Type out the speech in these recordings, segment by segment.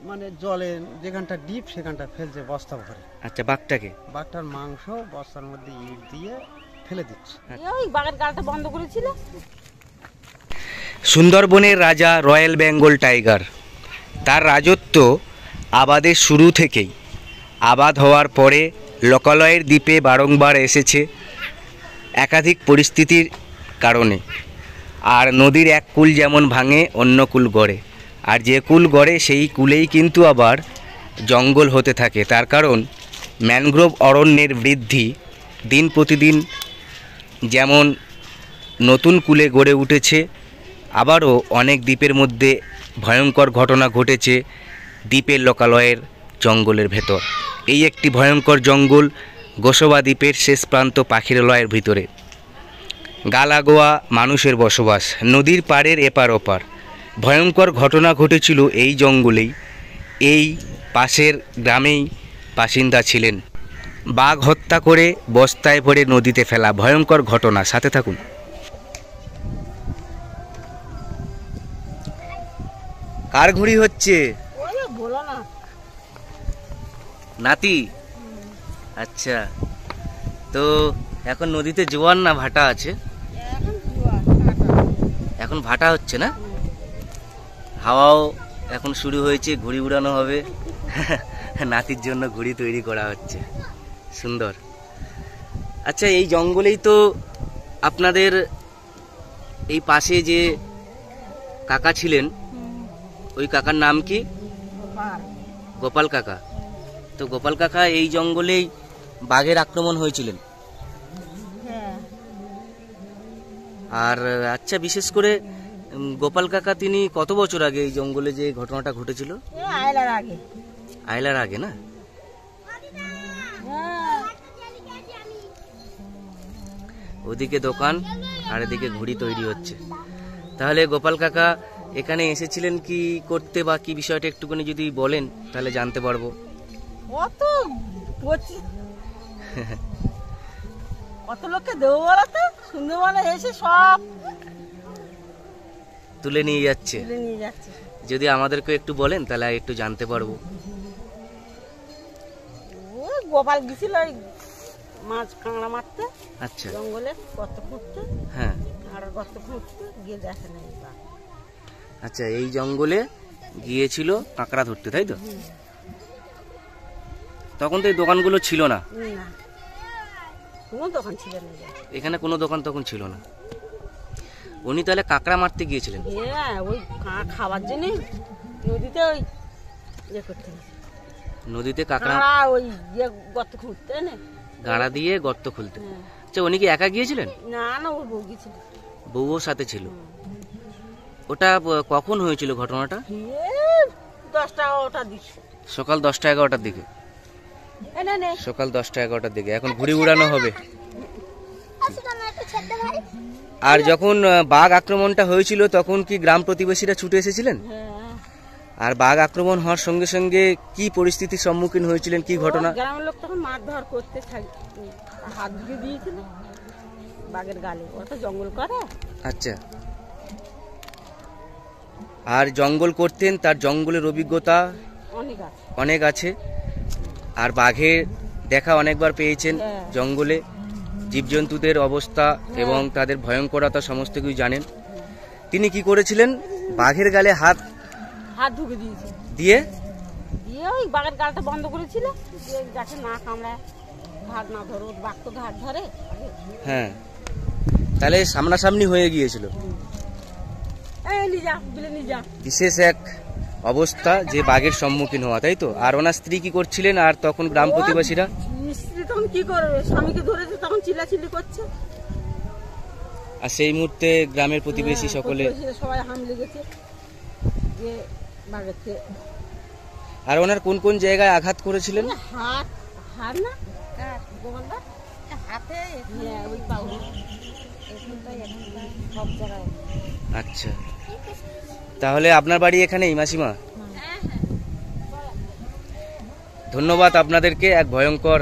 মানে জলে যেখানটা ডিপ সেখানটা ফেলছে বস্তা ভরে। আচ্ছা, বাঘটাকে? বাঘটার মাংস বস্তার মধ্যে ইট দিয়ে ফেলে দিচ্ছে। ওই বাঘের গালটা বন্ধ করেছিল। সুন্দরবনের রাজা রয়্যাল বেঙ্গল টাইগার, তার রাজত্ব আবাদের শুরু থেকেই। আবাদ হওয়ার পরে লোকালয়ের দ্বীপে বারংবার এসেছে একাধিক পরিস্থিতির কারণে। আর নদীর এক কূল যেমন ভাঙে অন্য কূল গড়ে, আর যে কূল গড়ে সেই কূলেই কিন্তু আবার জঙ্গল হতে থাকে। তার কারণ ম্যানগ্রোভ অরণ্যের বৃদ্ধি দিন প্রতিদিন যেমন নতুন কূলে গড়ে উঠেছে, আবারও অনেক দ্বীপের মধ্যে ভয়ঙ্কর ঘটনা ঘটেছে দ্বীপের লোকালয়ের জঙ্গলের ভেতর। এই একটি ভয়ঙ্কর জঙ্গল গোসবা দ্বীপের শেষ প্রান্ত পাখিরালয়ের ভিতরে। গালাগোয়া মানুষের বসবাস, নদীর পাড়ের এপার ওপার। ভয়ঙ্কর ঘটনা ঘটেছিল এই জঙ্গলেই। এই পাশের গ্রামেই বাসিন্দা ছিলেন। বাঘ হত্যা করে বস্তায় ভরে নদীতে ফেলা, ভয়ঙ্কর ঘটনা। সাথে থাকুন। কার ঘুড়ি হচ্ছে? নাতি? আচ্ছা, তো এখন নদীতে জোয়ার না ভাটা আছে? এখন ভাটা হচ্ছে না? হাওয়াও এখন শুরু হয়েছে, ঘুড়ি উড়ানো হবে। নাতির জন্য ঘুড়ি তৈরি করা হচ্ছে, সুন্দর। আচ্ছা, এই জঙ্গলেই তো আপনাদের এই পাশে যে কাকা ছিলেন, ওই কাকার নাম কি? গোপাল কাকা। তো গোপাল কাকা এই জঙ্গলেই বাঘের আক্রমণ হয়েছিলেন। আর আচ্ছা, বিশেষ করে গোপাল কাকা তিনি কত বছর আগে এই জঙ্গলে যে ঘটনাটা ঘটেছিল? আইলার আগে না? ওদিকে দোকান আর এদিকে ঘুড়ি তৈরি হচ্ছে। তাহলে গোপাল কাকা এখানে এসেছিলেন কি করতে, বা কি বিষয়টা একটুখানি যদি বলেন তাহলে জানতে পারবো। কত লোককে দেবো বলো তো, সুন্দরবনে এসে সব তুলে নিয়ে যাচ্ছে। যদি আমাদেরকে একটু বলেন তাহলে একটু জানতে পারবো। গোপাল গেছিল মাছ কাঁকড়া মারতে। আচ্ছা, জঙ্গলে গর্ত খুঁড়তে। হ্যাঁ, আর গর্ত খুঁড়তে গিয়ে দেখে নাই। আচ্ছা, এই জঙ্গলে গিয়েছিল কাঁকড়া ধরতে, তাই তো? তখন তো এই দোকানগুলো ছিল না? কোনো দোকান ছিল না এখানে, কোনো দোকান তখন ছিল না। উনি তাহলে কাঁকড়া মারতে গিয়েছিলেন? হ্যাঁ, ওই খাবার জন্য নদীতে ওই ইয়ে করতে, নদীতে কাঁকড়া ওই ইয়ে গর্ত খুঁড়তে না, গাড়া দিয়ে গর্ত খুলতে। আচ্ছা, উনি কি একা গিয়েছিলেন? না না, ওর বউ গিয়েছিল। বউও সাথে ছিল? ওটা কখন হয়েছিল ঘটনাটা? 10টা-11টার দিকে, সকাল 10টা-11টার দিকে। সকাল 10টা-11টার দিকে। এখন ঘুড়ি উড়ানো হবে। আর যখন বাঘ আক্রমণটা হয়েছিল তখন কি গ্রাম প্রতিবেশীরা ছুটে এসেছিলেন? আর বাঘ আক্রমণ হওয়ার সঙ্গে সঙ্গে কি পরিস্থিতির সম্মুখীন হয়েছিলেন, কি ঘটনা? গ্রামের লোক তখন মারধর করতে হাত দিয়ে দিয়েছিল বাঘের গালে। ওটা জঙ্গল করে। আচ্ছা, আর জঙ্গল করতেন, তার জঙ্গলের অভিজ্ঞতা অনেক আছে। আর বাঘের দেখা অনেকবার পেয়েছেন জঙ্গলে। জীবজন্তুদের অবস্থা এবং তাদের ভয়ঙ্করতা সমস্ত কিছু জানেন। তিনি কি করেছিলেন? বাঘের গালে হাত ঢুকে দিয়েছে, দিয়ে ওই বাঘের গালটা বন্ধ করেছিল, যাতে না কামড়ায়, ঘাট না ধরো। বাঘ তো ঘাট ধরে। হ্যাঁ, তাহলে সামনাসামনি হয়ে গিয়েছিল। বিশেষ এক অবস্থা যে বাঘের সম্মুখীন হওয়া, তাই তো? আর ওনার স্ত্রী কি করছিলেন? আর তখন গ্রাম প্রতিবেশীরা? স্ত্রী তখন কি করবে, স্বামীকে ধরেছে, তখন চিল্লাচিল্লি করছে। আর সেই মুহূর্তে গ্রামের প্রতিবেশী সকলে সবাই হামলে গেছে যে বাঘেরকে। আর ওনার কোন কোন জায়গায় আঘাত করেছিলেন? হাত না, হাতে, ওই পাউ, সব জায়গায়। আচ্ছা, তাহলে আপনার বাড়ি এখানেই মাসিমা? ধন্যবাদ আপনাদেরকে। এক ভয়ঙ্কর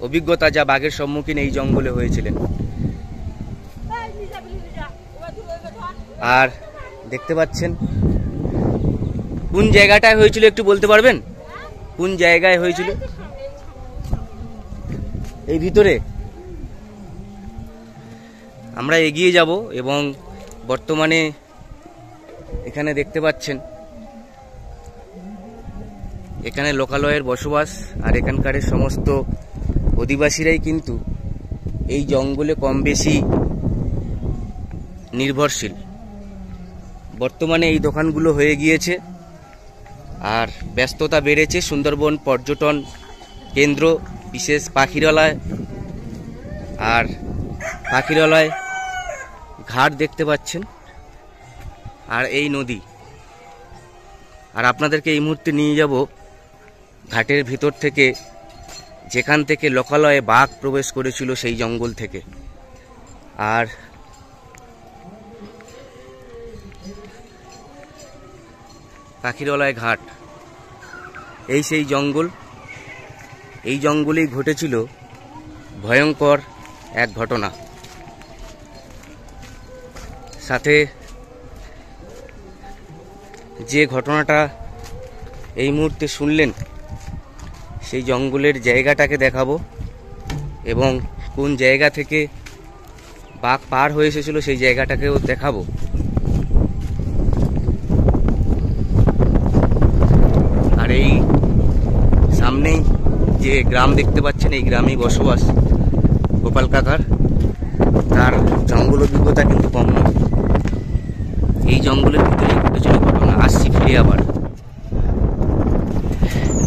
অভিজ্ঞতা যা বাঘের সম্মুখীন এই জঙ্গলে হয়েছিলেন। আর দেখতে পাচ্ছেন কোন জায়গাটায় হয়েছিল একটু বলতে পারবেন? কোন জায়গায় হয়েছিল? এই ভিতরে আমরা এগিয়ে যাব এবং বর্তমানে এখানে দেখতে পাচ্ছেন এখানে লোকালয়ের বসবাস, আর এখানকার সমস্ত অধিবাসীরাই কিন্তু এই জঙ্গলে কম বেশি নির্ভরশীল। বর্তমানে এই দোকানগুলো হয়ে গিয়েছে আর ব্যস্ততা বেড়েছে। সুন্দরবন পর্যটন কেন্দ্র, বিশেষ পাখিরালয়, আর পাখিরালয় ঘাট দেখতে পাচ্ছেন, আর এই নদী। আর আপনাদেরকে এই মুহূর্তে নিয়ে যাব ঘাটের ভিতর থেকে, যেখান থেকে লোকালয়ে বাঘ প্রবেশ করেছিল সেই জঙ্গল থেকে। আর পাখিরালয় ঘাট, এই সেই জঙ্গল। এই জঙ্গলেই ঘটেছিল ভয়ঙ্কর এক ঘটনা। সাথে যে ঘটনাটা এই মুহূর্তে শুনলেন, সেই জঙ্গলের জায়গাটাকে দেখাবো এবং কোন জায়গা থেকে বাঘ পার হয়ে এসেছিল সেই জায়গাটাকেও দেখাবো। আর এই সামনেই যে গ্রাম দেখতে পাচ্ছেন, এই গ্রামেই বসবাস গোপাল কাকার। তার জঙ্গল অভিজ্ঞতা কিন্তু কম নয়। এই জঙ্গলের ভিতরে ঘটেছিল ঘটনা। আসছি ফিরে আবার।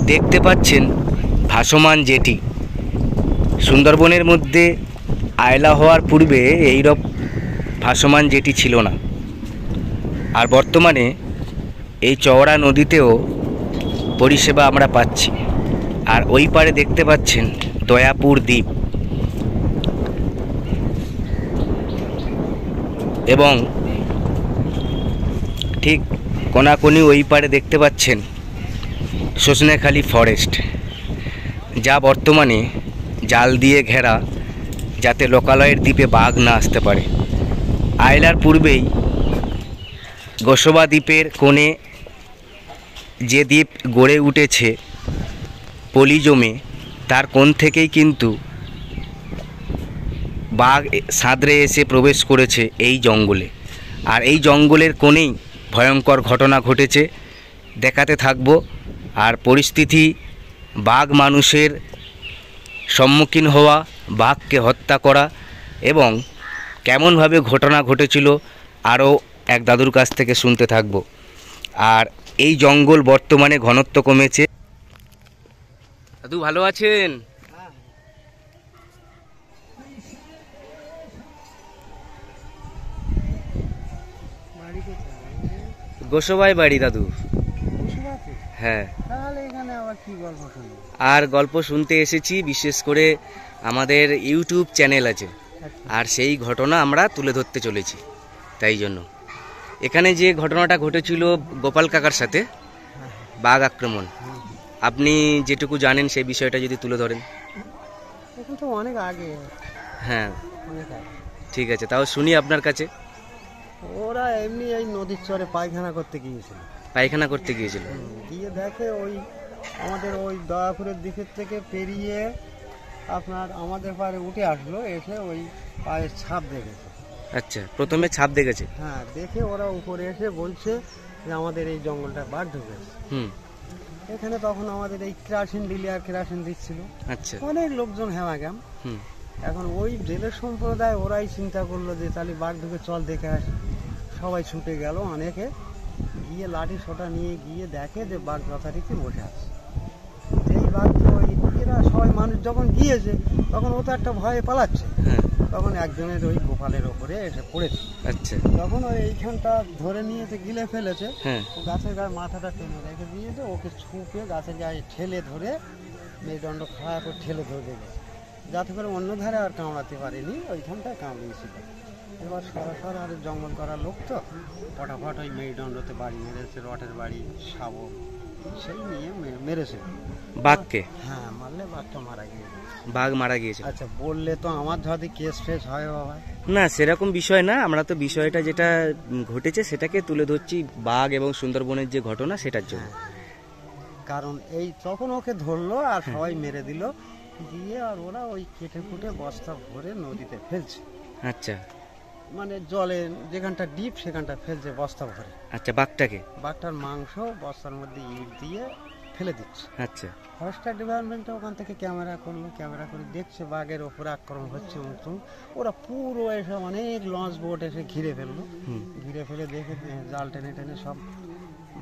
দেখতে পাচ্ছেন ভাসমান জেটি। সুন্দরবনের মধ্যে আয়লা হওয়ার পূর্বে এইরকম ভাসমান জেটি ছিল না। আর বর্তমানে এই চওড়া নদীতেও পরিষেবা আমরা পাচ্ছি। আর ওই পারে দেখতে পাচ্ছেন দয়াপুর দ্বীপ, এবং ঠিক কোনাকুনি ওই পারে দেখতে পাচ্ছেন সজনেখালি ফরেস্ট, যা বর্তমানে জাল দিয়ে ঘেরা, যাতে লোকালয়ের দ্বীপে বাঘ না আসতে পারে। আয়লার পূর্বেই গোসবা দ্বীপের কোণে যে দ্বীপ গড়ে উঠেছে পলি জমে, তার কোণ থেকেই কিন্তু বাঘ সাঁতরে এসে প্রবেশ করেছে এই জঙ্গলে। আর এই জঙ্গলের কোণেই ভয়ঙ্কর ঘটনা ঘটেছে, দেখাতে থাকব। আর পরিস্থিতি, বাঘ মানুষের সম্মুখীন হওয়া, বাঘকে হত্যা করা এবং কেমনভাবে ঘটনা ঘটেছিল আরও এক দাদুর কাছ থেকে শুনতে থাকব। আর এই জঙ্গল বর্তমানে ঘনত্ব কমেছে। দাদু ভালো আছেন? গোসবাই বাড়ি দাদু? হ্যাঁ। আর গল্প শুনতে এসেছি, বিশেষ করে আমাদের ইউটিউব চ্যানেল আছে, আর সেই ঘটনা আমরা তুলে ধরতে চলেছি। তাই জন্য এখানে যে ঘটনাটা ঘটেছিল গোপাল কাকার সাথে, বাঘ আক্রমণ, আপনি যেটুকু জানেন সেই বিষয়টা যদি তুলে ধরেন। এখন তো অনেক আগে। হ্যাঁ অনেক আগে। ঠিক আছে, তাও শুনি আপনার কাছে। ওরা এমনি এই নদীর চরে পায়খানা করতে গিয়েছিল। পায়খানা করতে গিয়েছিল? গিয়ে দেখে ওই আমাদের ওই দয়াপুরের দিকের থেকে পেরিয়ে আপনার আমাদের পাড়ে উঠে আসলো, এসে ওই পায়ের ছাপ দেখেছে। আচ্ছা, প্রথমে ছাপ দেখেছে? হ্যাঁ, দেখে ওরা উপরে এসে বলছে যে আমাদের এই জঙ্গলটা বাঘ ঢুকেছে। এখানে তখন আমাদের এই কেরাসিন ডিলার কেরাসিন দিচ্ছিল। আচ্ছা, অনেক লোকজন হেমাগাম। এখন ওই জেলের সম্প্রদায় ওরাই চিন্তা করলো যে তাহলে বাঘ ঢুকে চল দেখে আসি। সবাই ছুটে গেল, অনেকে গিয়ে লাঠি সোটা নিয়ে গিয়ে দেখে যে বাঘ যথারীতি বসে আছে। যেই বাঘ ওই এরা সবাই মানুষ যখন গিয়েছে তখন ও তো একটা ভয়ে পালাচ্ছে, তখন একজনের ওই গোপালের ওপরে এসে পড়েছে। আচ্ছা, তখন ওই এইখানটা ধরে নিয়েছে, গিলে ফেলেছে। ও গাছের গায়ে মাথাটা টেনে রেখে দিয়েছে, ওকে ছুঁপে গাছের গায়ে ঠেলে ধরে মেরুদণ্ড খাওয়া করে ঠেলে ধরে গেছে, যাতে করে অন্য ধারে আর কামড়াতে পারেনি, ওইখানটায় কামড়িয়েছিল। এবার সরাসরি আর জঙ্গল করার লোক তো ফটাফট ওই মেরুদণ্ডতে বাড়ি মেরেছে, রটের বাড়ি, শাবক সেই নিয়ে মেরেছে বাঘকে? হ্যাঁ, মারলে বাঘটা মারা গিয়েছে। বাঘ মারা গিয়েছে? আচ্ছা, বললে তো আমার যদি কেস ফেস হয় বাবা। না, সেরকম বিষয় না, আমরা তো বিষয়টা যেটা ঘটেছে সেটাকে তুলে ধরছি, বাঘ এবং সুন্দরবনের যে ঘটনা সেটার জন্য। কারণ এই তখন ওকে ধরলো আর সবাই মেরে দিল, দিয়ে আর ওরা ওই কেটে কুটে বস্তা ভরে নদীতে ফেলছে। আচ্ছা, মানে জলে যেখানটা ডিপ সেখানটা ফেলছে বস্তা ভরে। আচ্ছা, বাঘটাকে? বাঘটার মাংস বস্তার মধ্যে ইট দিয়ে ফেলে দিচ্ছে। আচ্ছা, ফরেস্টার ডিপার্টমেন্টটা ওখান থেকে ক্যামেরা করলো, ক্যামেরা করে দেখছে বাঘের ওপরে আক্রমণ হচ্ছে মতন। ওরা পুরো এসে অনেক লঞ্চ বোট এসে ঘিরে ফেললো, ঘিরে ফেলে দেখে জাল টেনে টেনে সব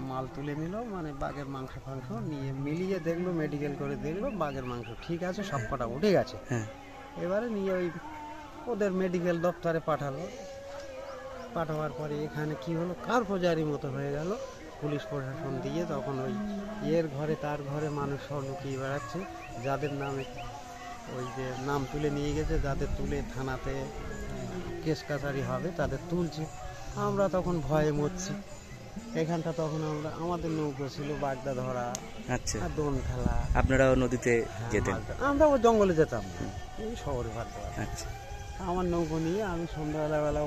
মাল তুলে নিল, মানে বাঘের মাংস ফাংস নিয়ে মিলিয়ে দেখলো, মেডিকেল করে দেখলো বাঘের মাংস ঠিক আছে, সব কটা উঠে গেছে। এবারে নিয়ে ওই ওদের মেডিকেল দপ্তরে পাঠালো। পাঠাবার পরে এখানে কি হলো, কারফোজারি মতো হয়ে গেল। পুলিশ প্রশাসন দিয়ে তখন ওই এর ঘরে তার ঘরে মানুষ সব লুকিয়ে বেড়াচ্ছে, যাদের নামে ওই যে নাম তুলে নিয়ে গেছে, যাদের তুলে থানাতে কেস কাছারি হবে তাদের তুলছে। আমরা তখন ভয়ে মরছি। এখানটা তখন আমরা আমাদের নৌকো ছিল বাগদা ধরা, আচ্ছা, আর দোন খেলা। আপনারাও নদীতে যেতেন? আমরা ওই জঙ্গলে যেতাম না, এই শহরে ভাবতে। আচ্ছা, আমার নৌকো নিয়ে আমি সন্ধ্যাবেলা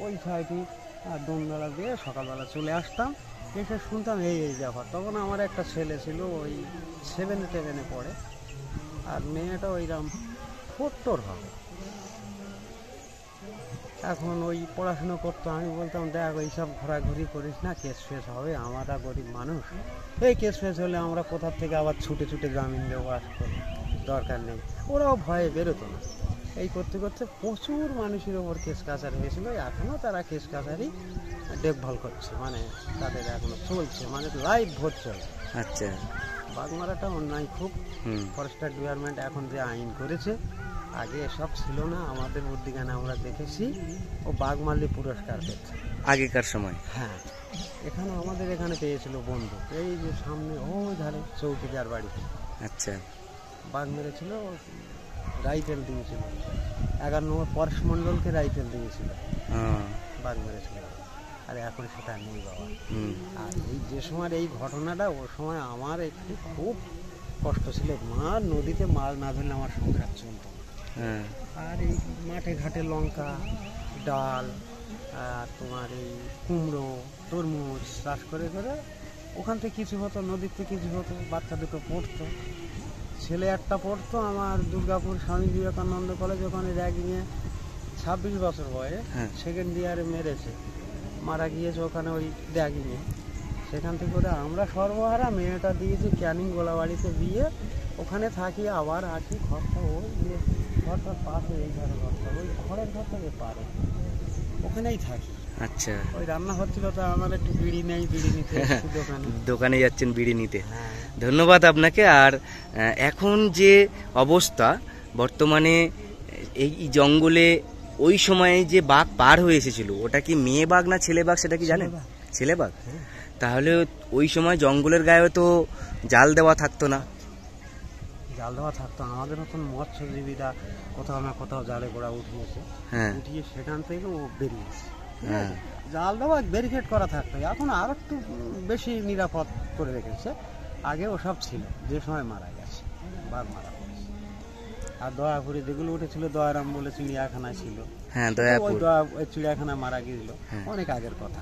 ওই সাইডে আর দোনবেলা দিয়ে সকালবেলা চলে আসতাম, এসে শুনতাম এই ব্যাপার। তখন আমার একটা ছেলে ছিল ওই 7-8 পড়ে, আর মেয়েটা ওইরকম 4 হবে। এখন ওই পড়াশুনো করতো, আমি বলতাম দেখ এইসব ঘোরাঘুরি করিস না, কেস ফেস হবে, আমরা গরিব মানুষ, এই কেস ফেস হলে আমরা কোথার থেকে আবার ছুটে ছুটে জামিন দেবো, আসবো, দরকার নেই। ওরাও ভয়ে বেরোতো না। এই করতে করতে প্রচুর মানুষের ওপর কেস কাছারি হয়েছিল, এখনও তারা কেস কাছারি দেখভাল করছে, মানে তাদের এখনো চলছে, মানে লাইভ ভোট চলে। আচ্ছা, বাঘ মারাটা অন্যায় খুব। ফরেস্টার ডিপার্টমেন্ট এখন যে আইন করেছে, আগে এসব ছিল না, আমাদের বুদ্ধিজ্ঞানে আমরা দেখেছি ও বাঘ মারলে পুরস্কার পেয়েছে আগেকার সময়। হ্যাঁ, এখানে আমাদের এখানে পেয়েছিল বন্ধু, এই যে সামনে ও ধারে চৌকিদার বাড়িতে। আচ্ছা, বাঘ মেরেছিল, রাইফেল দিয়েছিল, 11 নম্বর পরশ মণ্ডলকে রাইফেল দিয়েছিল, বাঘ মেরেছিল। আর এখন সেটা নেই বাবা। আর এই যে সময় এই ঘটনাটা, ওই সময় আমার একটু খুব কষ্ট ছিল। নদীতে মাছ না ধরলে আমার সংসার চলত না। আর এই মাঠে ঘাটে লঙ্কা, ডাল, আর তোমার এই কুমড়ো, তরমুজ চাষ করে করে ওখান থেকে কিছু হতো, নদীর থেকে কিছু হতো, বাচ্চা দুটো পড়তো। ছেলে একটা পড়তো আমার দুর্গাপুর স্বামী বিবেকানন্দ কলেজ, ওখানে র্যাগিংয়ে 26 বছর বয়স, সেকেন্ড ইয়ারে মেরেছে, মারা গিয়েছে ওখানে ওই র্যাগিংয়ে। সেখান থেকে ওরা আমরা সর্বহারা, মেয়েটা দিয়েছি ক্যানিং গোলাবাড়িতে বিয়ে, ওখানে থাকি, আবার আসি। ঘরটা ওই যে ঘরটার পাশে, এই ঘরের ঘরটা, ওই ঘরের ঘরটাকে পারে, ওখানেই থাকি। আচ্ছা, ওই রান্নাঘর ছিল, তো আমার একটু বিড়ি নেই, বিড়ি নিতে দোকানে যাচ্ছেন বিড়ি নিতে। ধন্যবাদ আপনাকে। আর এখন যে অবস্থা বর্তমানে এই জঙ্গলে, ওই সময়ে যে বাঘ পার হয়ে এসেছিল, ওটা কি মেয়ে বাঘ না ছেলে বাঘ সেটা কি জানেন? ছেলে বাঘ। তাহলে ওই সময় জঙ্গলের গায়ে তো জাল দেওয়া থাকতো না? জাল দেওয়া থাকতো, আমাদের মতন মৎস্যজীবীরা কোথাও না কোথাও জালে গোড়া উঠিয়েছে, উঠিয়ে সেখান থেকে ও বেরিয়েছে। জাল দেওয়া ব্যারিকেড করা থাকতো, এখন আর একটু বেশি নিরাপদ করে রেখেছে। আগে ওসব ছিল, যে সময় মারা গেছে বাঘ মারা গেছে। আর দয়াপুরে যেগুলো উঠেছিল, দয়ারাম বলে চিড়িয়াখানা ছিল, ওই চিড়িয়াখানা মারা গিয়েছিল, অনেক আগের কথা।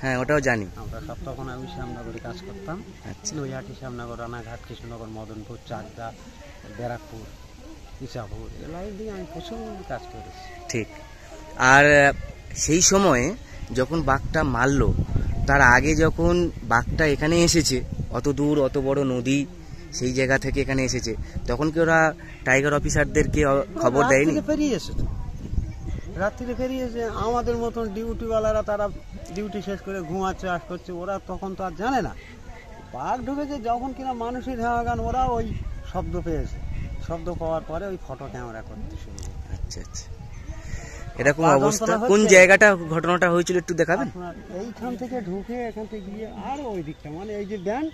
হ্যাঁ, ওটাও জানি আমরা সব। তখন আমি শ্যামনগরে কাজ করতাম, নৈহাটি, শ্যামনগর, রানাঘাট, কৃষ্ণনগর, মদনপুর, চাকদা, ব্যারাকপুর, ইসাপুর, এ লাইন দিয়ে আমি প্রচুর কাজ করেছি। ঠিক। আর সেই সময়ে যখন বাঘটা মারলো, তার আগে যখন বাঘটা এখানে এসেছে, অত দূর, অত বড় নদী, সেই জায়গা থেকে এখানে এসেছে, তখন কি ওরা টাইগার অফিসারদেরকে খবর দেয়নি? বেরিয়েছে তো, রাত্রিরে বেরিয়েছে। আমাদের মতন ডিউটিওয়ালারা তারা ডিউটি শেষ করে ঘুমাচ্ছে, আস করছে, ওরা তখন তো আর জানে না বাঘ ঢুকেছে। যখন কিনা মানুষের ধাওয়াগান, ওরা ওই শব্দ পেয়েছে, শব্দ পাওয়ার পরে ওই ফটো ক্যামেরা করতে শুরু। আচ্ছা আচ্ছা, এরকম অবস্থা। কোন জায়গাটা ঘটনাটা হয়েছিল একটু দেখাবেন? এইখান থেকে ঢুকে এখান থেকে গিয়ে আরো ওই দিকটা, মানে এই যে ব্যান্ড,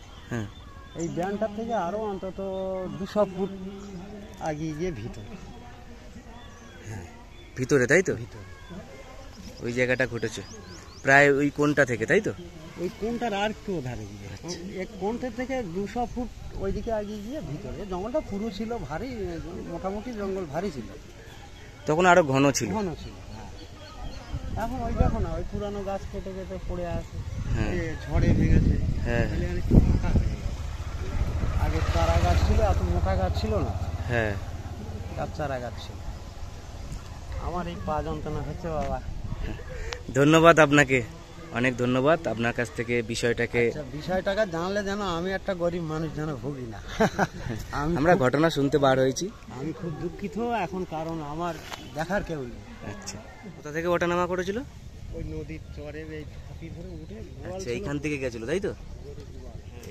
এই ব্যান্ডটার থেকে আরো অন্তত 200 ফুট আগিয়ে গিয়ে ভিতরে। ভিতরে, তাই তো? ভিতরে ওই জায়গাটা ঘটেছে প্রায় ওই কোনটা থেকে, তাই তো? ওই কোনটার আর একটু ধারে গিয়ে এক কোনটার থেকে 200 ফুট ওইদিকে আগিয়ে গিয়ে ভিতরে জঙ্গলটা পুরো ছিল ভারী, মোটামুটি জঙ্গল ভারী ছিল, তখন আরো ঘন ছিল। ঘন ছিল। হ্যাঁ, এখন ওই দেখো না, ওই পুরানো গাছ কেটে কেটে পড়ে আছে, হ্যাঁ। এ ঝড়ে ভেঙেছে। হ্যাঁ। তাহলে আর একটু ফাঁকা হয়ে গেছে। আগে চারা গাছ ছিল, এত মোটা গাছ ছিল না, হ্যাঁ। গাছ চারা গাছ ছিল। আমার এই পা যন্ত্রণা হচ্ছে বাবা। ধন্যবাদ আপনাকে, অনেক ধন্যবাদ। আপনার কাছ থেকে বিষয়টাকে আচ্ছা, বিষয়টাকে জানলে যেন আমি একটা গরিব মানুষ যেন ভুগি না। আমরা ঘটনা শুনতে বার হয়েছি। আমি খুব দুঃখিত এখন, কারণ আমার দেখার কেউ নেই। আচ্ছা, কোথা থেকে ওঠানামা করেছিল? ওই নদীর চরে এই ঝাঁপি ধরে উঠে গোয়াল আচ্ছা, ছিল। এইখান থেকে গেছিল তাই তো?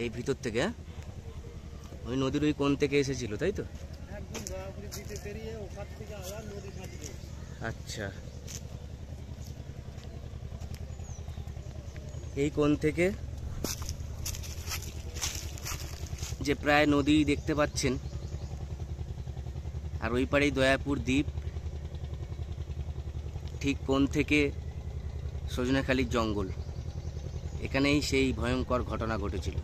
এই ভিতর থেকে? হ্যাঁ, ওই নদীর ওই কোণ থেকে এসেছিল তাই তো? একদম দয়াপুরি দিতে পেরিয়ে ওখান থেকে আবার নদী ছাড়িয়ে। আচ্ছা, এই কোণ থেকে যে প্রায় নদী দেখতে পাচ্ছেন, আর ওই পারেই দয়াপুর দ্বীপ, ঠিক কোণ থেকে সজনেখালির জঙ্গল, এখানেই সেই ভয়ঙ্কর ঘটনা ঘটেছিল।